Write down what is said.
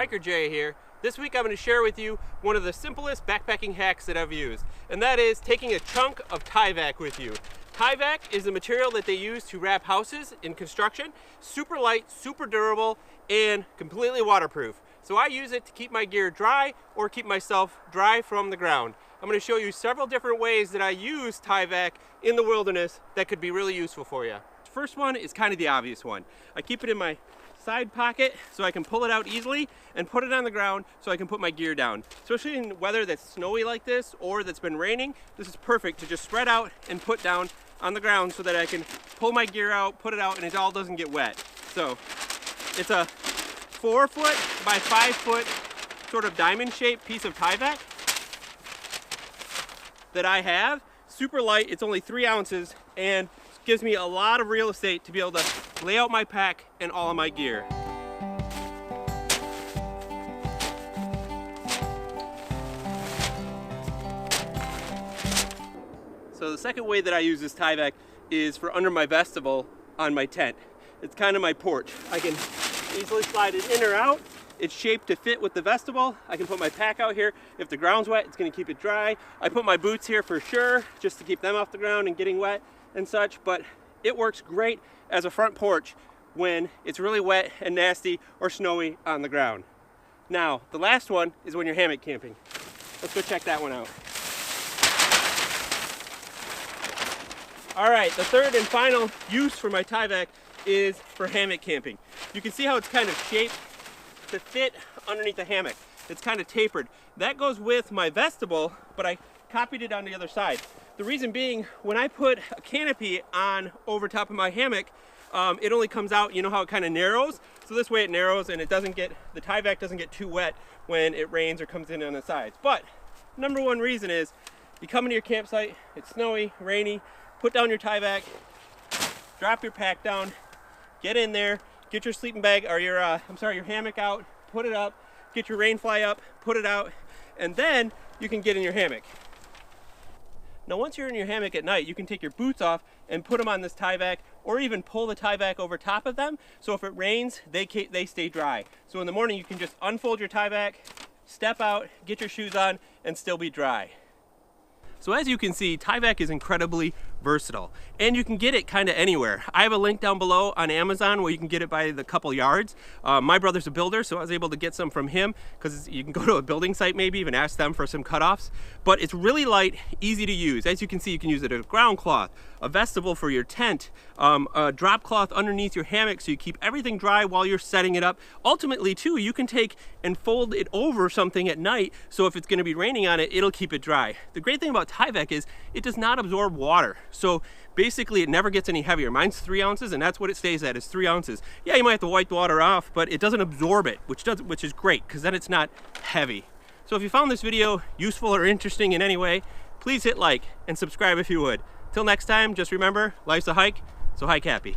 Hiker Jay here. This week I'm going to share with you one of the simplest backpacking hacks that I've used, and that is taking a chunk of Tyvek with you. Tyvek is the material that they use to wrap houses in construction. Super light, super durable, and completely waterproof. So I use it to keep my gear dry or keep myself dry from the ground. I'm going to show you several different ways that I use Tyvek in the wilderness that could be really useful for you. The first one is kind of the obvious one. I keep it in my side pocket so I can pull it out easily and put it on the ground so I can put my gear down. Especially in weather that's snowy like this or that's been raining, this is perfect to just spread out and put down on the ground so that I can pull my gear out, put it out, and it all doesn't get wet. So it's a 4 foot by 5 foot sort of diamond shaped piece of Tyvek that I have. Super light, it's only 3 ounces and gives me a lot of real estate to be able to lay out my pack and all of my gear. So the second way that I use this Tyvek is for under my vestibule on my tent. It's kind of my porch. I can easily slide it in or out. It's shaped to fit with the vestibule. I can put my pack out here. If the ground's wet, it's going to keep it dry. I put my boots here for sure, just to keep them off the ground and getting wet and such, but it works great as a front porch when it's really wet and nasty or snowy on the ground. Now, the last one is when you're hammock camping. Let's go check that one out. All right, the third and final use for my Tyvek is for hammock camping. You can see how it's kind of shaped to fit underneath the hammock. It's kind of tapered. That goes with my vestibule, but I copied it on the other side. The reason being, when I put a canopy on over top of my hammock, it only comes out, you know how it kind of narrows? So this way it narrows and it doesn't get, the Tyvek doesn't get too wet when it rains or comes in on the sides. But number one reason is, you come into your campsite, it's snowy, rainy, put down your Tyvek, drop your pack down, get in there, get your sleeping bag, or your hammock out, put it up, get your rain fly up, put it out, and then you can get in your hammock. Now once you're in your hammock at night, you can take your boots off and put them on this Tyvek, or even pull the Tyvek over top of them, so if it rains, they stay dry. So in the morning you can just unfold your Tyvek, step out, get your shoes on, and still be dry. So as you can see, Tyvek is incredibly versatile, and you can get it kind of anywhere. I have a link down below on Amazon where you can get it by the couple yards. My brother's a builder, so I was able to get some from him, because you can go to a building site maybe, even ask them for some cutoffs. But it's really light, easy to use. As you can see, you can use it as a ground cloth, a vestibule for your tent, a drop cloth underneath your hammock so you keep everything dry while you're setting it up. Ultimately too, you can take and fold it over something at night, so if it's going to be raining on it, it'll keep it dry. The great thing about Tyvek is it does not absorb water. So basically it never gets any heavier. Mine's 3 ounces and that's what it stays at, is 3 ounces. Yeah, you might have to wipe the water off, but it doesn't absorb it, which is great, because then it's not heavy. So if you found this video useful or interesting in any way, please hit like and subscribe if you would. Till next time, just remember, life's a hike, so hike happy.